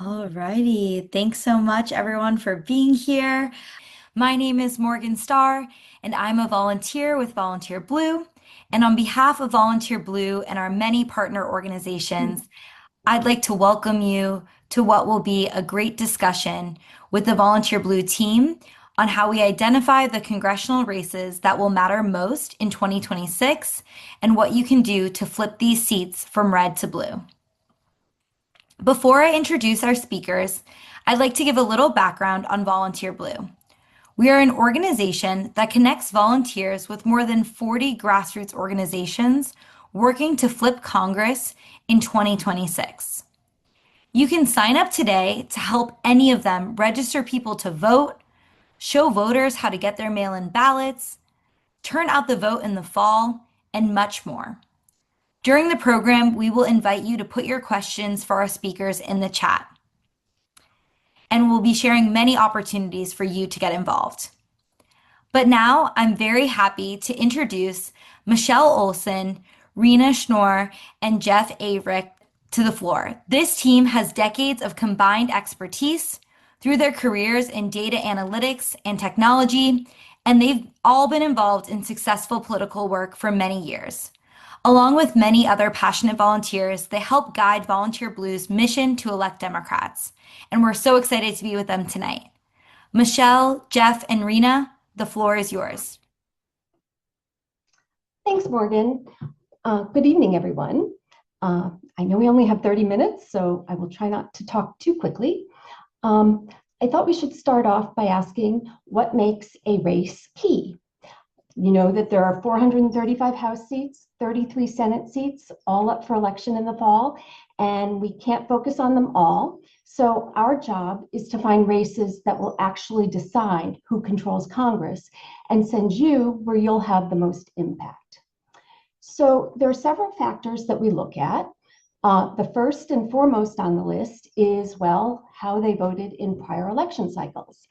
Alrighty, thanks so much everyone for being here. My name is Morgan Starr, and I'm a volunteer with Volunteer Blue. And on behalf of Volunteer Blue and our many partner organizations, I'd like to welcome you to what will be a great discussion with the Volunteer Blue team on how we identify the congressional races that will matter most in 2026 and what you can do to flip these seats from red to blue. Before I introduce our speakers, I'd like to give a little background on Volunteer Blue. We are an organization that connects volunteers with more than 40 grassroots organizations working to flip Congress in 2026. You can sign up today to help any of them register people to vote, show voters how to get their mail-in ballots, turn out the vote in the fall, and much more. During the program, we will invite you to put your questions for our speakers in the chat. And we'll be sharing many opportunities for you to get involved. But now I'm very happy to introduce Michelle Olson, Rena Schnorr, and Jeff Averick to the floor. This team has decades of combined expertise through their careers in data analytics and technology, and they've all been involved in successful political work for many years. Along with many other passionate volunteers, they help guide Volunteer Blue's mission to elect Democrats. And we're so excited to be with them tonight. Michelle, Jeff, and Rena, the floor is yours. Thanks, Morgan. Good evening, everyone. I know we only have 30 minutes, so I will try not to talk too quickly. I thought we should start off by asking what makes a race key. You know that there are 435 House seats, 33 Senate seats, all up for election in the fall, and we can't focus on them all. So our job is to find races that will actually decide who controls Congress and send you where you'll have the most impact. So there are several factors that we look at. The first and foremost on the list is, well, how they voted in prior election cycles.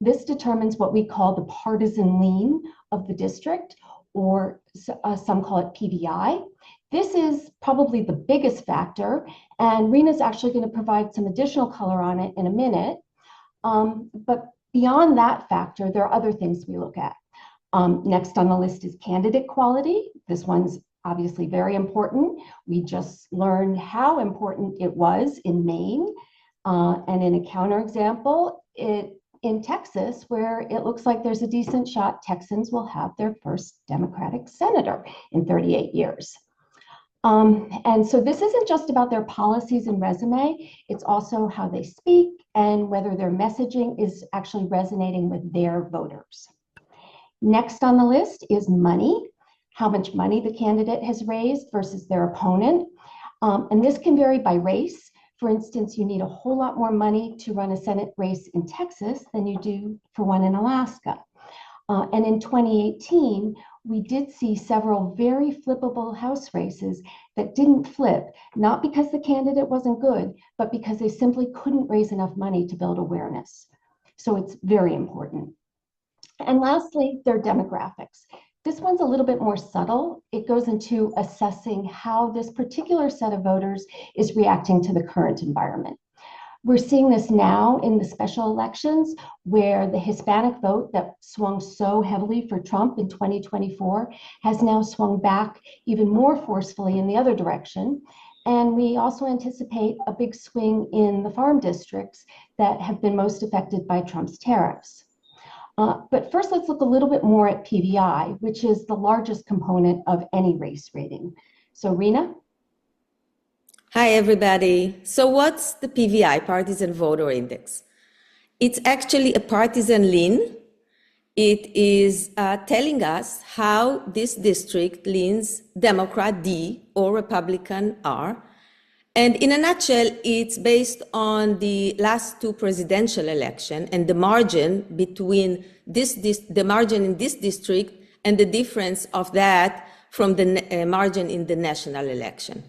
This determines what we call the partisan lean of the district, or some call it PVI. This is probably the biggest factor, and Rena's actually going to provide some additional color on it in a minute. But beyond that factor, there are other things we look at. Next on the list is candidate quality. This one's obviously very important. We just learned how important it was in Maine. And in a counterexample, in Texas, where it looks like there's a decent shot Texans will have their first Democratic senator in 38 years. And so this isn't just about their policies and resume, it's also how they speak and whether their messaging is actually resonating with their voters. Next on the list is money, how much money the candidate has raised versus their opponent. And this can vary by race. For instance, you need a whole lot more money to run a Senate race in Texas than you do for one in Alaska. And in 2018, we did see several very flippable House races that didn't flip, not because the candidate wasn't good, but because they simply couldn't raise enough money to build awareness. So it's very important. And lastly, their demographics. This one's a little bit more subtle. It goes into assessing how this particular set of voters is reacting to the current environment. We're seeing this now in the special elections, where the Hispanic vote that swung so heavily for Trump in 2024 has now swung back even more forcefully in the other direction. And we also anticipate a big swing in the farm districts that have been most affected by Trump's tariffs. But first, let's look a little bit more at PVI, which is the largest component of any race rating. So, Rena? Hi, everybody. So what's the PVI, Partisan Voter Index? It's actually a partisan lean. It is telling us how this district leans Democrat D or Republican R. And in a nutshell, it's based on the last two presidential elections and the margin between the margin in this district and the difference of that from the margin in the national election,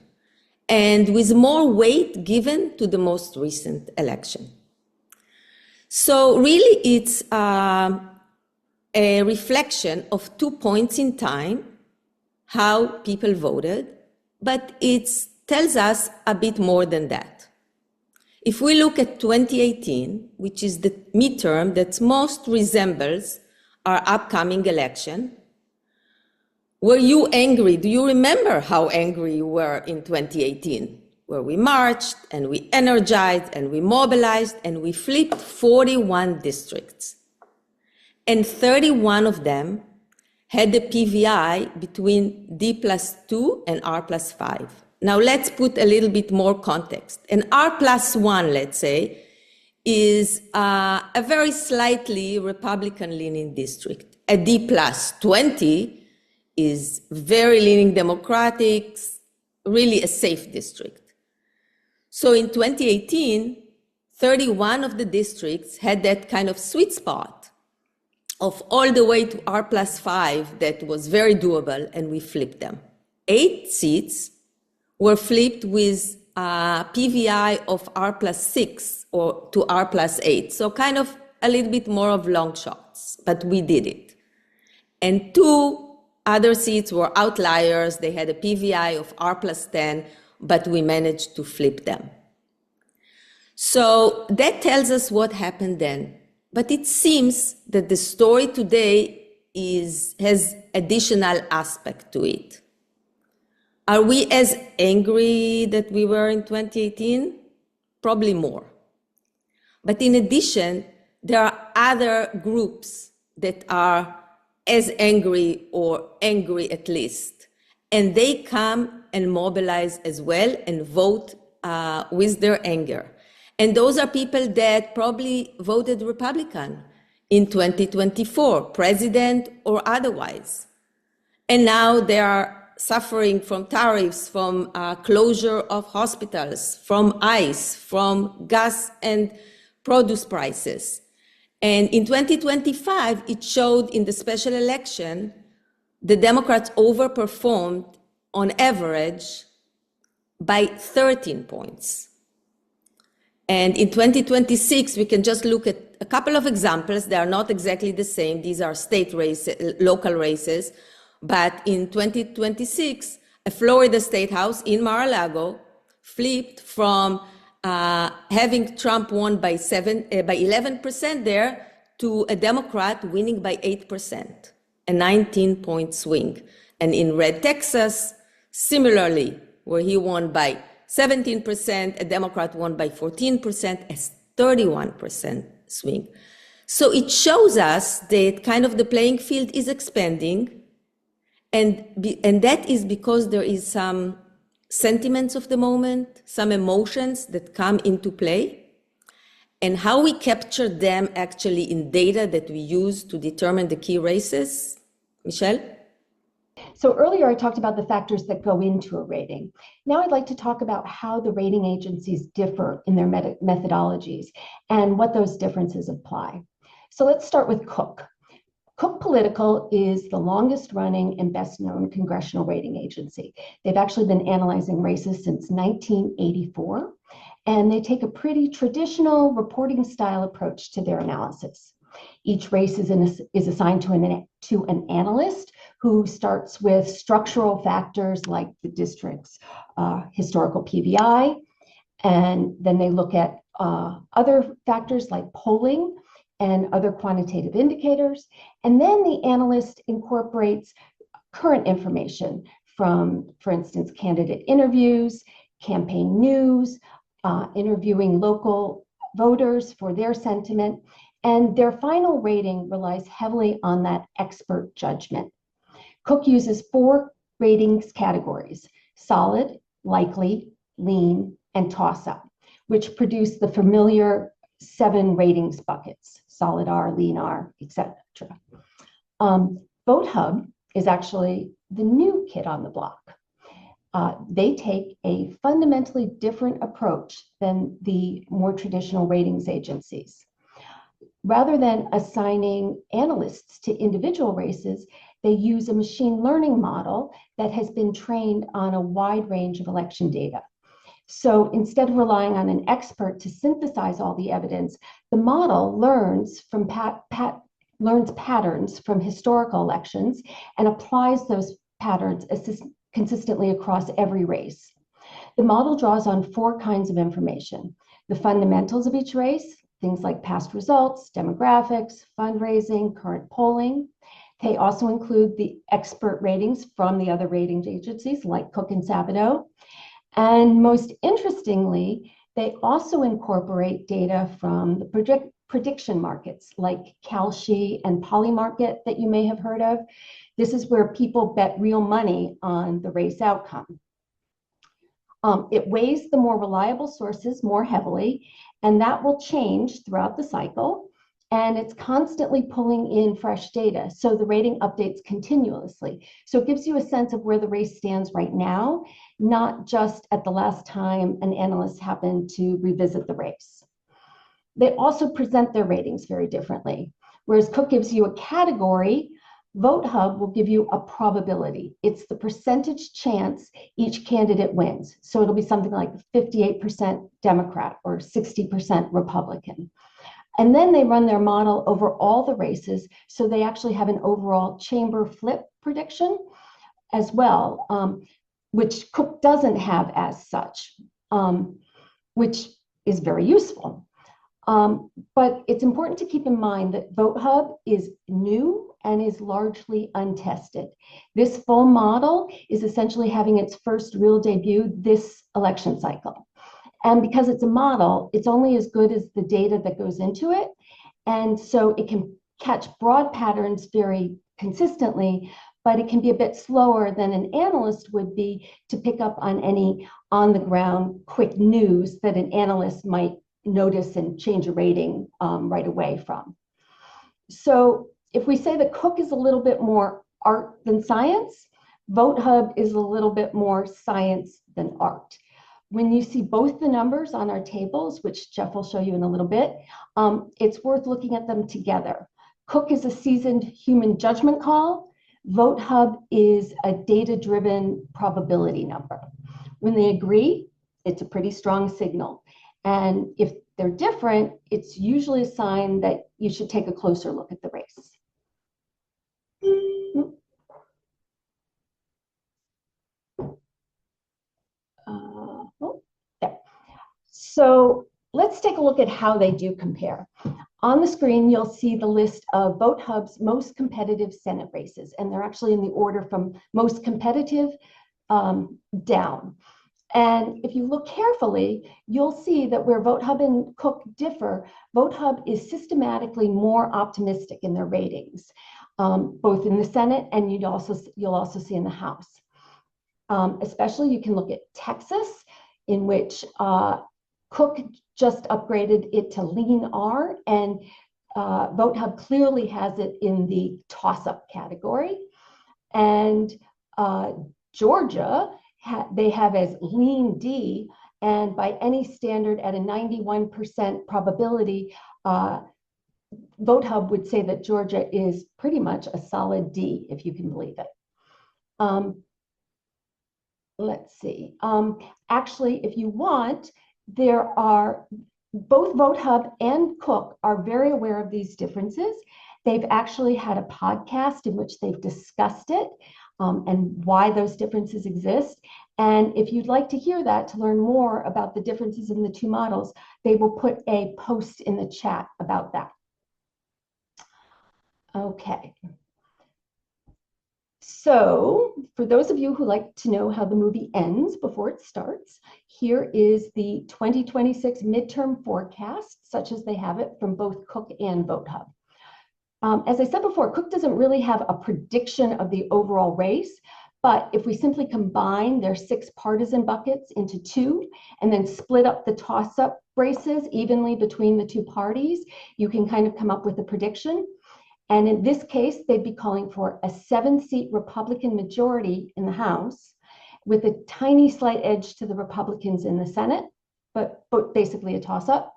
and with more weight given to the most recent election. So really, it's a reflection of 2 points in time, how people voted, but it tells us a bit more than that. If we look at 2018, which is the midterm that most resembles our upcoming election, were you angry? Do you remember how angry you were in 2018? Where we marched and we energized and we mobilized and we flipped 41 districts. And 31 of them had a PVI between D+2 and R+5. Now let's put a little bit more context. An R+1, let's say, is a very slightly Republican-leaning district. A D+20 is very leaning Democratic, really a safe district. So in 2018, 31 of the districts had that kind of sweet spot of all the way to R+5 that was very doable, and we flipped them. 8 seats were flipped with a PVI of R+6 or to R+8. So kind of a little bit more of long shots, but we did it. And 2 other seats were outliers. They had a PVI of R+10, but we managed to flip them. So that tells us what happened then. But it seems that the story today has additional aspect to it. Are we as angry that we were in 2018? Probably more. But in addition, there are other groups that are as angry or angry at least, and they come and mobilize as well and vote with their anger. And those are people that probably voted Republican in 2024, president or otherwise. And now they are suffering from tariffs, from closure of hospitals, from ICE, from gas and produce prices. And in 2025, it showed in the special election, the Democrats overperformed on average by 13 points. And in 2026, we can just look at a couple of examples. They are not exactly the same. These are state races, local races. But in 2026, a Florida State House in Mar-a-Lago flipped from having Trump won by 11% there to a Democrat winning by 8%, a 19-point swing. And in red Texas, similarly, where he won by 17%, a Democrat won by 14%, a 31% swing. So it shows us that kind of the playing field is expanding, and that is because there is some sentiments of the moment, some emotions that come into play, and how we capture them actually in data that we use to determine the key races. Michelle? So earlier I talked about the factors that go into a rating. Now I'd like to talk about how the rating agencies differ in their methodologies and what those differences apply. So let's start with Cook. Cook Political is the longest running and best known congressional rating agency. They've actually been analyzing races since 1984, and they take a pretty traditional reporting style approach to their analysis. Each race is assigned to an analyst who starts with structural factors like the district's historical PVI, and then they look at other factors like polling and other quantitative indicators. And then the analyst incorporates current information from, for instance, candidate interviews, campaign news, interviewing local voters for their sentiment, and their final rating relies heavily on that expert judgment. Cook uses 4 ratings categories: solid, likely, lean, and toss-up, which produce the familiar 7 ratings buckets: solid R, lean R, etc. Vote Hub is actually the new kid on the block. They take a fundamentally different approach than the more traditional ratings agencies. Rather than assigning analysts to individual races, they use a machine learning model that has been trained on a wide range of election data. So instead of relying on an expert to synthesize all the evidence, the model learns from patterns from historical elections and applies those patterns consistently across every race. The model draws on 4 kinds of information: the fundamentals of each race, things like past results, demographics, fundraising, current polling. They also include the expert ratings from the other rating agencies like Cook and Sabato. And most interestingly, they also incorporate data from the prediction markets like Kalshi and Polymarket that you may have heard of. This is where people bet real money on the race outcome. It weighs the more reliable sources more heavily, and that will change throughout the cycle. And it's constantly pulling in fresh data, so the rating updates continuously. So it gives you a sense of where the race stands right now, not just at the last time an analyst happened to revisit the race. They also present their ratings very differently. Whereas Cook gives you a category, VoteHub will give you a probability. It's the percentage chance each candidate wins. So it'll be something like 58% Democrat or 60% Republican. And then they run their model over all the races, so they actually have an overall chamber flip prediction as well, which Cook doesn't have as such, which is very useful. But it's important to keep in mind that VoteHub is new and is largely untested. This full model is essentially having its first real debut this election cycle. And because it's a model, it's only as good as the data that goes into it. And so it can catch broad patterns very consistently, but it can be a bit slower than an analyst would be to pick up on any on-the-ground quick news that an analyst might notice and change a rating right away from. So if we say that Cook is a little bit more art than science, VoteHub is a little bit more science than art. When you see both the numbers on our tables, which Jeff will show you in a little bit, it's worth looking at them together. Cook is a seasoned human judgment call. VoteHub is a data-driven probability number. When they agree, it's a pretty strong signal. And if they're different, it's usually a sign that you should take a closer look at the race. So let's take a look at how they do compare. On the screen, you'll see the list of VoteHub's most competitive Senate races, and they're actually in the order from most competitive down. And if you look carefully, you'll see that where VoteHub and Cook differ, VoteHub is systematically more optimistic in their ratings, both in the Senate and you'll also see in the House. Especially, you can look at Texas, in which Cook just upgraded it to lean R, and VoteHub clearly has it in the toss-up category. And Georgia, they have as lean D, and by any standard at a 91% probability, VoteHub would say that Georgia is pretty much a solid D, if you can believe it. Let's see. Actually, if you want, there are both VoteHub and Cook are very aware of these differences. They've actually had a podcast in which they've discussed it and why those differences exist. And if you'd like to hear that, to learn more about the differences in the two models, they will put a post in the chat about that. Okay. So for those of you who like to know how the movie ends before it starts, here is the 2026 midterm forecast, such as they have it from both Cook and VoteHub. As I said before, Cook doesn't really have a prediction of the overall race, but if we simply combine their 6 partisan buckets into 2 and then split up the toss-up races evenly between the 2 parties, you can kind of come up with a prediction. And in this case, they'd be calling for a 7-seat Republican majority in the House with a tiny slight edge to the Republicans in the Senate, but basically a toss-up.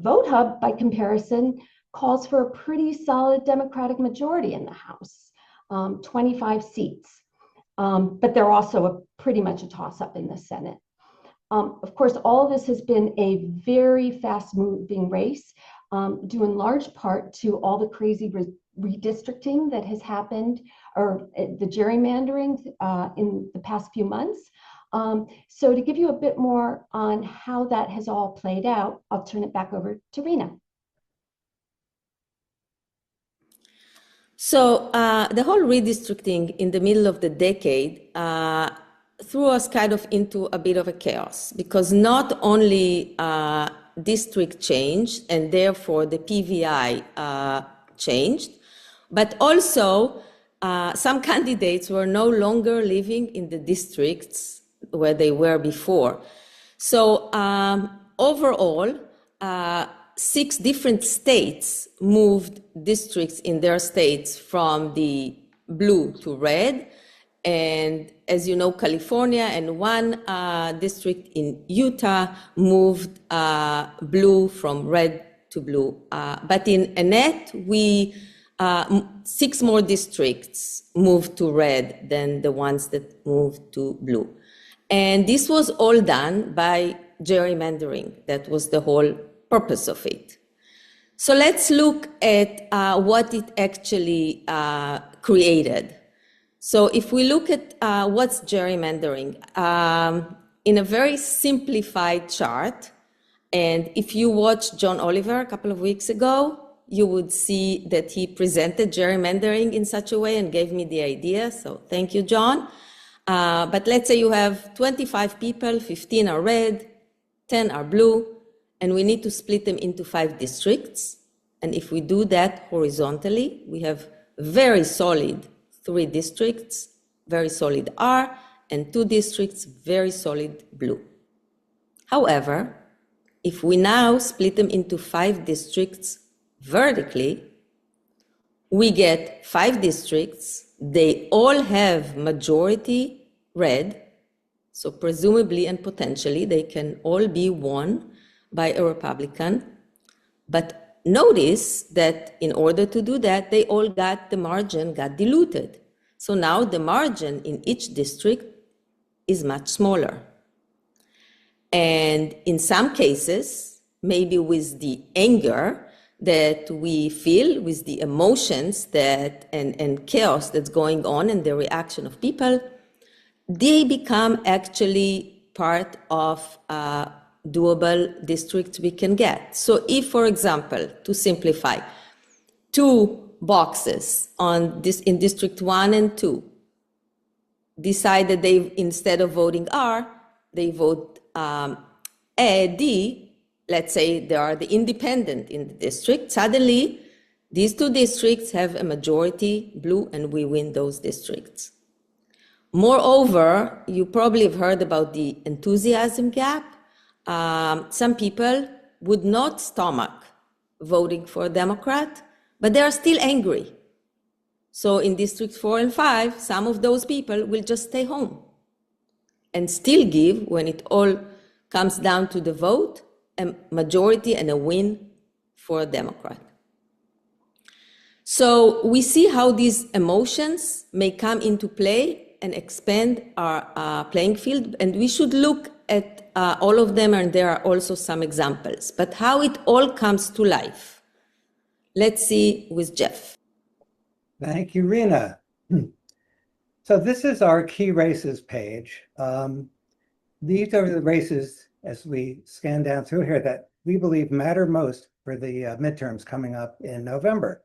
VoteHub, by comparison, calls for a pretty solid Democratic majority in the House, 25 seats. But they're also pretty much a toss-up in the Senate. Of course, all of this has been a very fast-moving race, due in large part to all the crazy redistricting that has happened, or the gerrymandering in the past few months. So to give you a bit more on how that has all played out, I'll turn it back over to Rena. So the whole redistricting in the middle of the decade threw us kind of into a bit of a chaos, because not only district changed and therefore the PVI changed, but also some candidates were no longer living in the districts where they were before. So overall, 6 different states moved districts in their states from the blue to red. And as you know, California and 1 district in Utah moved blue from red to blue. But in Annette, 6 more districts moved to red than the ones that moved to blue. And this was all done by gerrymandering. That was the whole purpose of it. So let's look at what it actually created. So if we look at what's gerrymandering, in a very simplified chart, and if you watched John Oliver a couple of weeks ago, you would see that he presented gerrymandering in such a way and gave me the idea. So thank you, John. But let's say you have 25 people, 15 are red, 10 are blue, and we need to split them into 5 districts. And if we do that horizontally, we have very solid 3 districts, very solid R, and 2 districts, very solid blue. However, if we now split them into 5 districts vertically, we get 5 districts. They all have majority red, so presumably and potentially they can all be won by a Republican. But notice that in order to do that, they all the margin got diluted. So now the margin in each district is much smaller. And in some cases, maybe with the anger that we feel, with the emotions that and chaos that's going on and the reaction of people, they become actually part of doable districts we can get. So if, for example, to simplify, 2 boxes in District 1 and 2 decide that they, instead of voting R, they vote D, let's say they are the independent in the district, suddenly these 2 districts have a majority blue and we win those districts. Moreover, you probably have heard about the enthusiasm gap. Some people would not stomach voting for a Democrat, but they are still angry. So in Districts 4 and 5, some of those people will just stay home and still give, when it all comes down to the vote, a majority and a win for a Democrat. So we see how these emotions may come into play and expand our playing field, and we should look at all of them, and there are also some examples. But how it all comes to life, let's see with Jeff. Thank you, Rena. So this is our key races page. These are the races, as we scan down through here, that we believe matter most for the midterms coming up in November.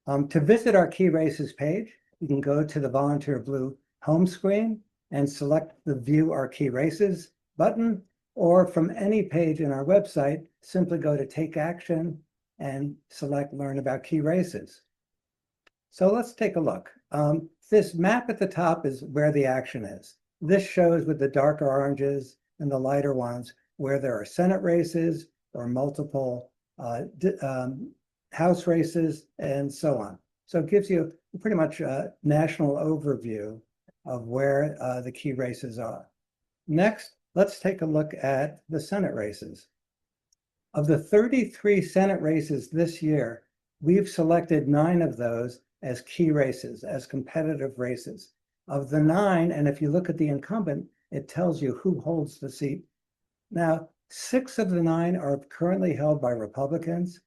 To visit our key races page, you can go to the Volunteer Blue home screen and select the View Our Key Races button, or from any page in our website, simply go to Take Action and select Learn About Key Races. So let's take a look. This map at the top is where the action is. This shows with the darker oranges and the lighter ones where there are Senate races or multiple House races and so on. So it gives you pretty much a national overview of where the key races are. Next, let's take a look at the Senate races. Of the 33 Senate races this year, we've selected 9 of those as key races, as competitive races. Of the 9, and if you look at the incumbent, it tells you who holds the seat. Now, 6 of the 9 are currently held by Republicans.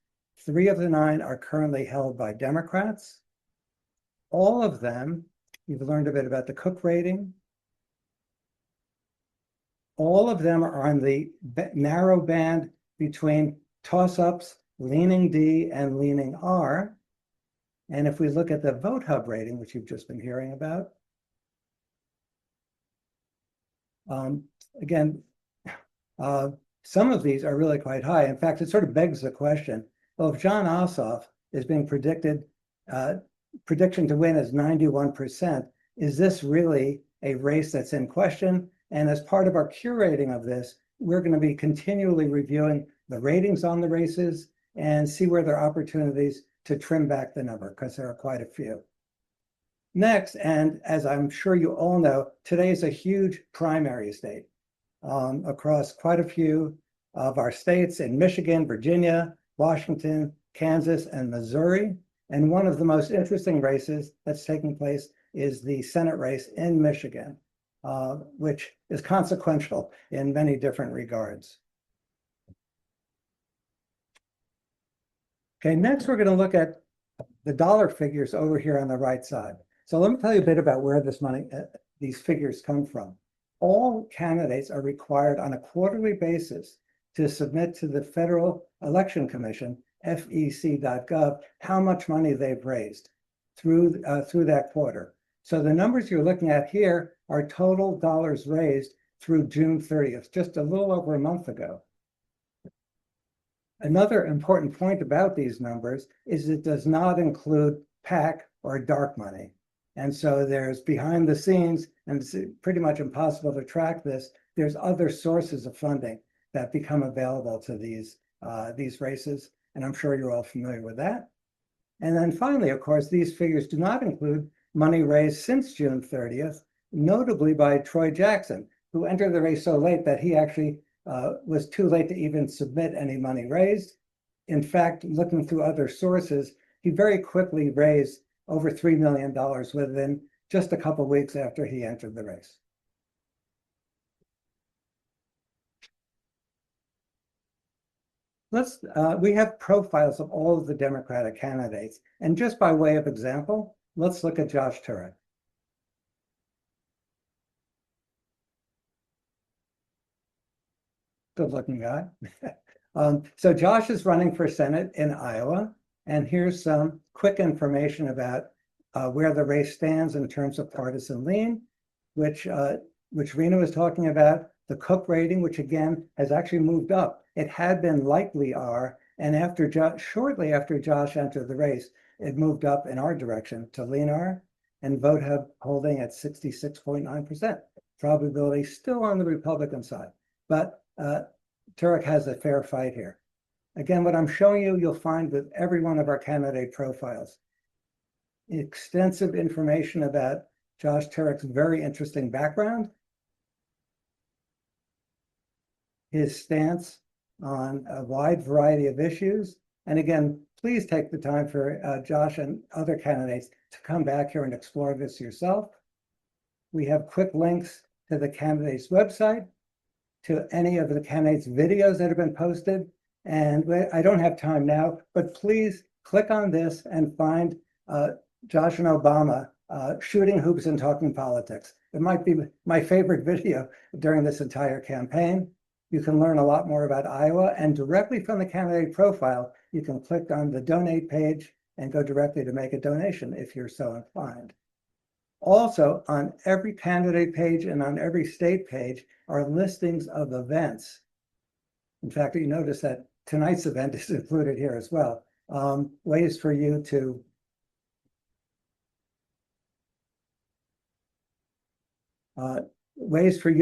3 of the 9 are currently held by Democrats. All of them, you've learned a bit about the Cook rating. All of them are on the narrow band between toss-ups, leaning D and leaning R. And if we look at the Vote Hub rating, which you've just been hearing about, again, some of these are really quite high. In fact, it sort of begs the question, well, if Jon Ossoff is being prediction to win is 91%, is this really a race that's in question? And as part of our curating of this, we're going to be continually reviewing the ratings on the races and see where there are opportunities to trim back the number, because there are quite a few. Next, and as I'm sure you all know, today is a huge primary state across quite a few of our states in Michigan, Virginia, Washington, Kansas, and Missouri. And one of the most interesting races that's taking place is the Senate race in Michigan, which is consequential in many different regards. Okay, next we're going to look at the dollar figures over here on the right side. So let me tell you a bit about where this money, these figures come from. All candidates are required on a quarterly basis to submit to the Federal Election Commission, fec.gov, how much money they've raised through that quarter. So the numbers you're looking at here are total dollars raised through June 30th, just a little over a month ago. Another important point about these numbers is it does not include PAC or dark money. And so there's behind the scenes, and it's pretty much impossible to track this, there's other sources of funding that become available to these races. And I'm sure you're all familiar with that. And then finally, of course, these figures do not include money raised since June 30th, notably by Troy Jackson, who entered the race so late that he actually was too late to even submit any money raised. In fact, looking through other sources, he very quickly raised over $3 million within just a couple of weeks after he entered the race. We have profiles of all of the Democratic candidates. And just by way of example, let's look at Josh Turek. Good looking guy. So Josh is running for Senate in Iowa. And here's some quick information about where the race stands in terms of partisan lean, which Rena was talking about, the Cook rating, which again has actually moved up. It had been likely R, and shortly after Josh entered the race, it moved up in our direction to lean R, and Vote Hub holding at 66.9%. Probability still on the Republican side, but Turek has a fair fight here. Again, what I'm showing you, you'll find with every one of our candidate profiles. Extensive information about Josh Turek's very interesting background, his stance on a wide variety of issues. And again, please take the time for Josh and other candidates to come back here and explore this yourself. We have quick links to the candidate's website, to any of the candidates' videos that have been posted. And I don't have time now, but please click on this and find Josh and Obama shooting hoops and talking politics. It might be my favorite video during this entire campaign. You can learn a lot more about Iowa, and directly from the candidate profile, you can click on the donate page and go directly to make a donation if you're so inclined. Also, on every candidate page and on every state page are listings of events. In fact, you notice that tonight's event is included here as well. Ways for you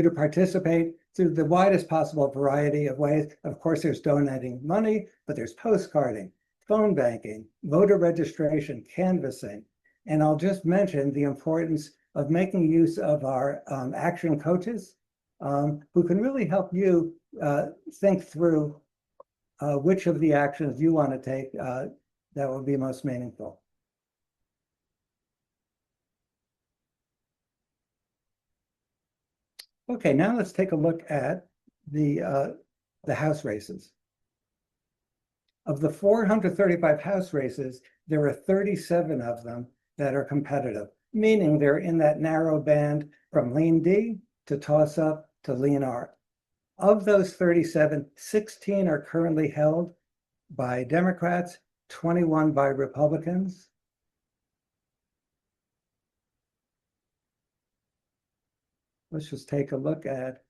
to participate through the widest possible variety of ways. Of course, there's donating money, but there's postcarding, phone banking, voter registration, canvassing. And I'll just mention the importance of making use of our action coaches who can really help you think through which of the actions you want to take that will be most meaningful. Okay, now let's take a look at the House races. Of the 435 House races, there are 37 of them that are competitive, meaning they're in that narrow band from lean D to toss up to lean R. Of those 37, 16 are currently held by Democrats, 21 by Republicans. Let's just take a look at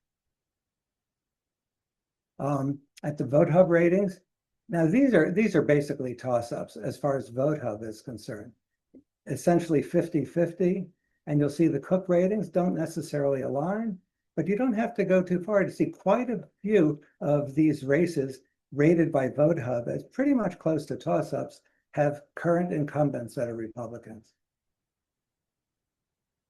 the Vote Hub ratings. Now, these are basically toss-ups as far as Vote Hub is concerned. Essentially 50-50, and you'll see the Cook ratings don't necessarily align, but you don't have to go too far to see quite a few of these races rated by Vote Hub as pretty much close to toss-ups have current incumbents that are Republicans.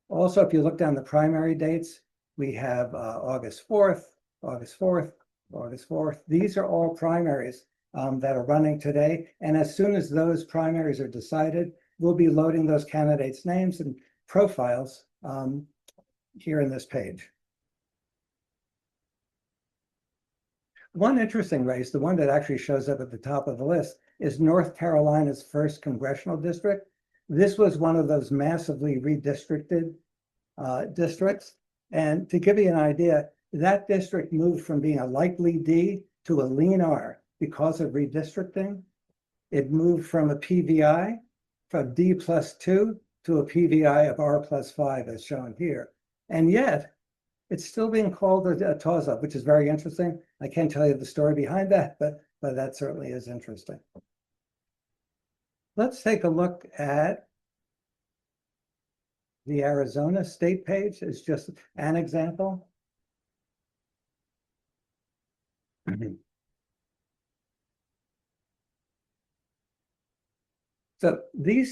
Also, if you look down the primary dates, we have August 4th, August 4th, August 4th. These are all primaries that are running today. And as soon as those primaries are decided, we'll be loading those candidates' names and profiles here in this page. One interesting race, the one that actually shows up at the top of the list, is North Carolina's 1st congressional district. This was one of those massively redistricted districts. And to give you an idea, that district moved from being a likely D to a lean R because of redistricting. It moved from a PVI from D+2 to a PVI of R+5 as shown here. And yet, it's still being called a toss-up, which is very interesting. I can't tell you the story behind that, but that certainly is interesting. Let's take a look at the Arizona state page. It's just an example. So the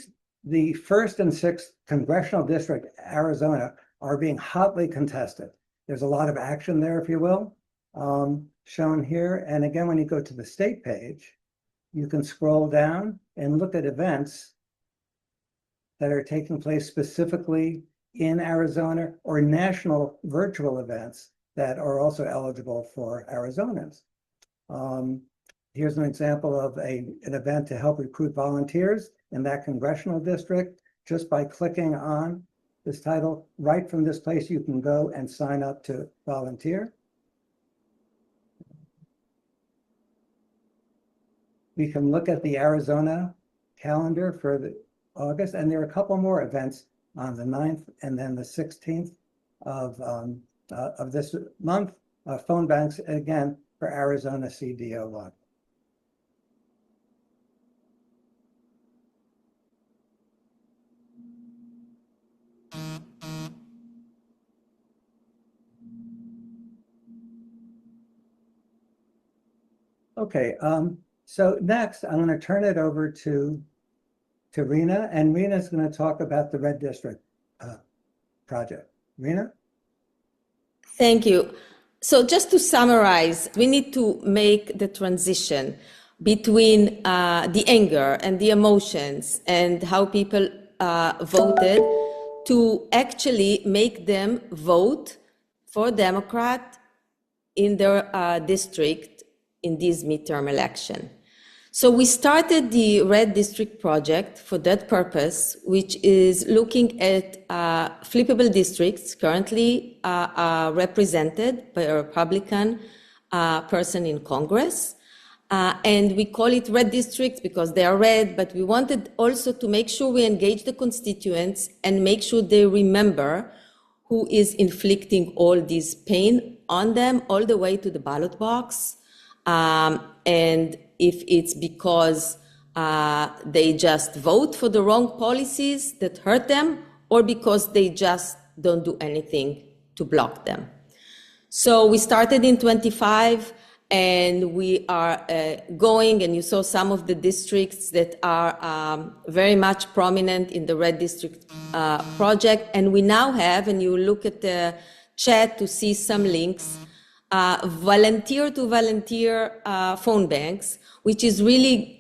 1st and 6th congressional district, Arizona, are being hotly contested. There's a lot of action there, if you will, shown here. And again, when you go to the state page, you can scroll down and look at events that are taking place specifically in Arizona or national virtual events that are also eligible for Arizonans. Here's an example of an event to help recruit volunteers in that congressional district. Just by clicking on this title, right from this place, you can go and sign up to volunteer. We can look at the Arizona calendar for the August, and there are a couple more events on the 9th and then the 16th of this month. Phone banks, again, for Arizona CDO1. Okay, so next I'm going to turn it over to Rena, and Rena's going to talk about the Red District project. Rena? Thank you. So just to summarize, we need to make the transition between the anger and the emotions and how people voted to actually make them vote for Democrat in their district in this midterm election. So we started the Red District project for that purpose, which is looking at flippable districts currently represented by a Republican person in Congress. And we call it red districts because they are red, but we wanted also to make sure we engage the constituents and make sure they remember who is inflicting all this pain on them all the way to the ballot box. And if it's because they just vote for the wrong policies that hurt them, or because they just don't do anything to block them. So we started in 25, and we are going, and you saw some of the districts that are very much prominent in the Red District project. And we now have, and you look at the chat to see some links, volunteer to volunteer phone banks, which is really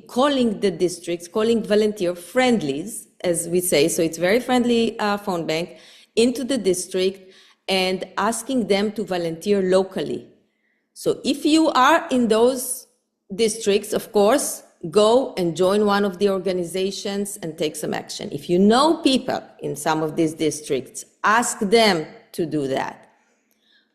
calling the districts, calling volunteer friendlies, as we say. So it's very friendly phone bank into the district and asking them to volunteer locally. So if you are in those districts, of course, go and join one of the organizations and take some action. If you know people in some of these districts, ask them to do that.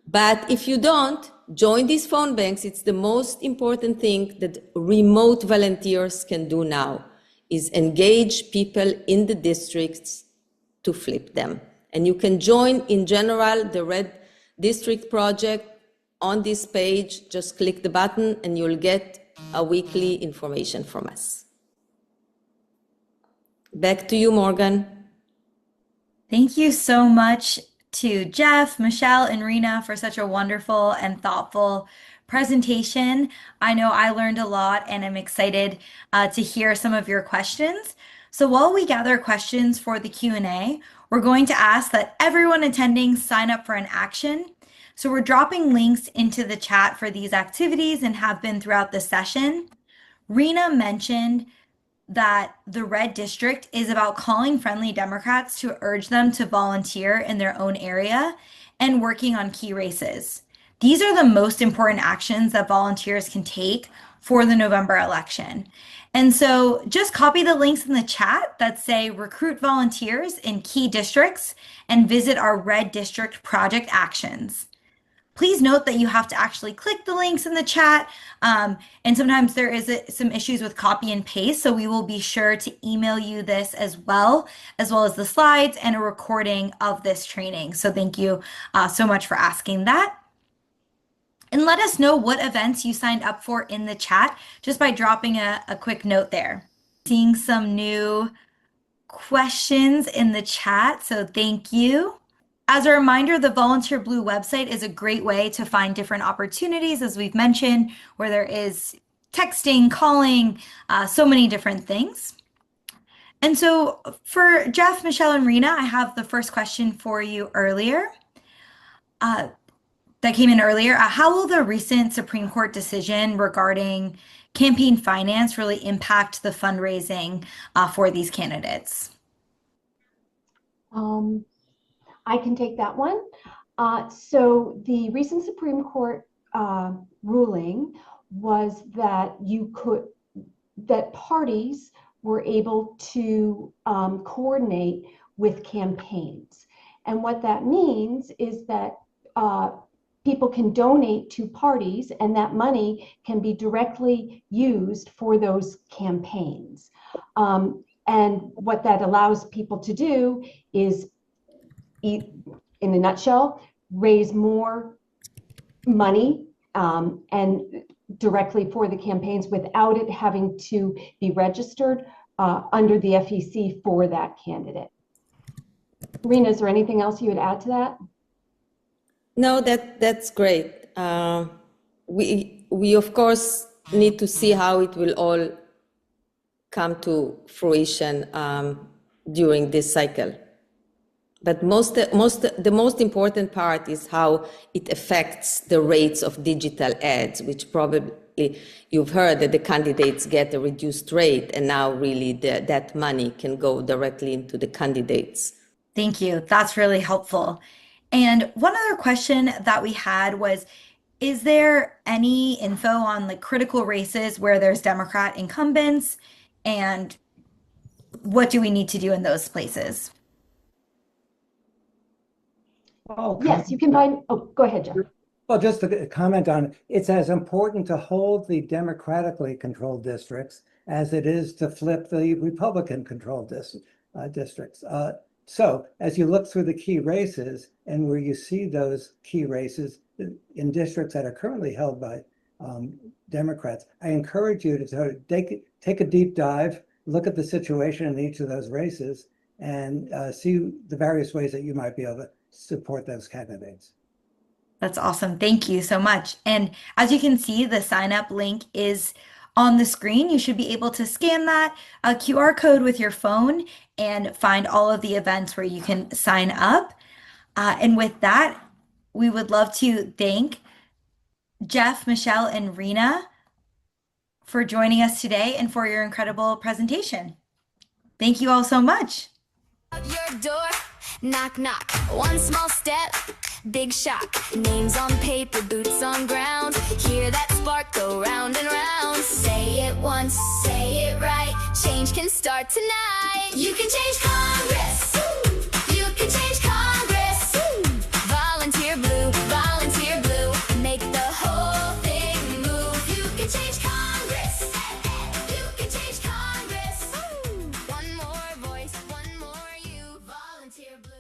But if you don't, join these phone banks. It's the most important thing that remote volunteers can do now, is engage people in the districts to flip them. And you can join, in general, the Red District Project on this page. Just click the button and you'll get a weekly information from us. Back to you, Morgan. Thank you so much to Jeff, Michelle, and Rena for such a wonderful and thoughtful presentation. I know I learned a lot and I'm excited to hear some of your questions. So while we gather questions for the Q&A, we're going to ask that everyone attending sign up for an action. So we're dropping links into the chat for these activities and have been throughout the session. Rena mentioned that the Red District is about calling friendly Democrats to urge them to volunteer in their own area and working on key races. These are the most important actions that volunteers can take for the November election. And so just copy the links in the chat that say recruit volunteers in key districts and visit our Red District project actions. Please note that you have to actually click the links in the chat. And sometimes there is some issues with copy and paste. So we will be sure to email you this as well as the slides and a recording of this training. So thank you so much for asking that. And let us know what events you signed up for in the chat just by dropping a quick note there. Seeing some new questions in the chat, so thank you. As a reminder, the Volunteer Blue website is a great way to find different opportunities, as we've mentioned, where there is texting, calling, so many different things. And so for Jeff, Michelle, and Rena, I have the first question for you earlier. That came in earlier. How will the recent Supreme Court decision regarding campaign finance really impact the fundraising for these candidates? I can take that one. So the recent Supreme Court ruling was that that parties were able to coordinate with campaigns. And what that means is that people can donate to parties and that money can be directly used for those campaigns. And what that allows people to do is, in a nutshell, raise more money and directly for the campaigns without it having to be registered under the FEC for that candidate. Rena, is there anything else you would add to that? No, that's great. We of course need to see how it will all come to fruition during this cycle. But the most important part is how it affects the rates of digital ads, which probably you've heard that the candidates get a reduced rate, and now really that money can go directly into the candidates. Thank you. That's really helpful. And one other question that we had was, is there any info on the critical races where there's Democrat incumbents, and what do we need to do in those places? Oh, Yes, you can find, oh, go ahead, Jeff. well, just to comment on, it's as important to hold the democratically controlled districts as it is to flip the Republican controlled districts. So as you look through the key races and where you see those key races in districts that are currently held by Democrats, I encourage you to sort of take a deep dive, look at the situation in each of those races, and see the various ways that you might be able to support those candidates. That's awesome. Thank you so much. And as you can see, the sign up link is on the screen. You should be able to scan that QR code with your phone and find all of the events where you can sign up. And with that, we would love to thank Jeff, Michelle, and Rena for joining us today and for your incredible presentation. Thank you all so much. Your door, knock, knock. One small step, big shock. Names on paper, boots on ground. Hear that spark go round and round. Say it once, say it right. Change can start tonight. You can change Congress. You can change Congress. Volunteer blue, volunteer. volunteer blue.